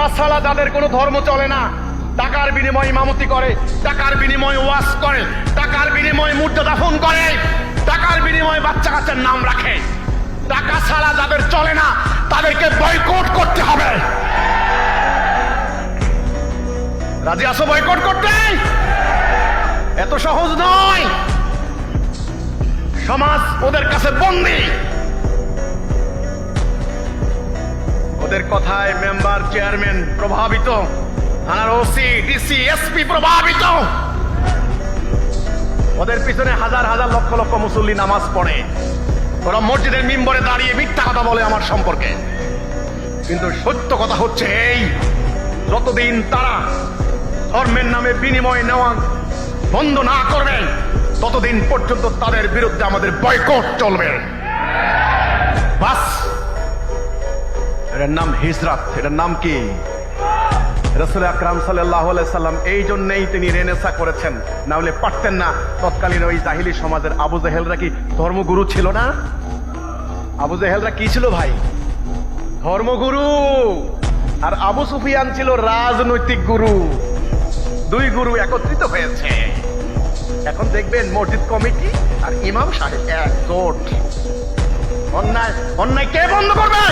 টাকা ছাড়া যাদের কোনো ধর্ম চলে না, টাকার বিনিময়ে ইমামতি করে, টাকার বিনিময়ে ওয়াজ করে, টাকার বিনিময়ে মুর্দা দাফন করে, টাকার বিনিময়ে বাচ্চা কাচ্চার নাম রাখে, টাকা ছাড়া যাদের চলে না তাদেরকে বয়কট করতে হবে। রাজি আছো বয়কট করতে? এত সহজ নয়। সমাজ ওদের কাছে বন্দী। ওদের কথায় মেম্বার চেয়ারম্যান প্রভাবিত, থানার ওসি ডিসি এসপি প্রভাবিত। ওদের পিছনে হাজার হাজার লক্ষ লক্ষ মুসল্লি নামাজ পড়ে, ওরা মসজিদের মিম্বরে দাঁড়িয়ে মিথ্যা কথা বলে আমার সম্পর্কে। কিন্তু সত্য কথা হচ্ছে এই, যতদিন তারা ধর্মের নামে বিনিময় নেওয়া বন্ধ না করবে ততদিন পর্যন্ত তাদের বিরুদ্ধে আমাদের বয়কট চলবে। বাস, এটার নাম হিজরাত। এটার নাম কি? রাসূল আকরাম সাল্লাল্লাহু আলাইহি সাল্লাম এই জন্যই তিনি রেনেসা করেছেন, না হলে পারতেন না। তৎকালীন ওই জাহিলি সমাজের আবু জেহেলরা কি ধর্মগুরু ছিল না? আবু জেহেলরা কি ছিল ভাই? ধর্মগুরু। আর আবু সুফিয়ান ছিল রাজনৈতিক গুরু। দুই গুরু একত্রিত হয়েছে। এখন দেখবেন মসজিদ কমিটি আর ইমাম সাহেব একজোট। অন্যায় কে বন্ধ করবে?